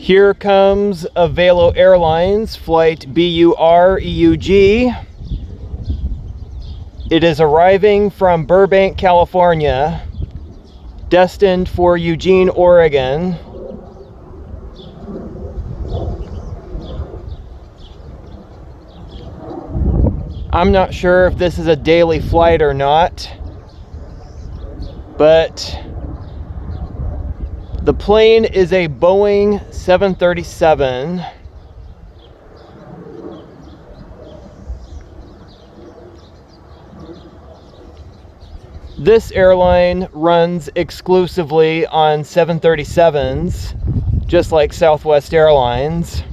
Here comes Avelo Airlines flight BUR-EUG. It is arriving from Burbank, California, destined for Eugene, Oregon. I'm not sure if this is a daily flight or not, but the plane is a Boeing 737. This airline runs exclusively on 737s, just like Southwest Airlines.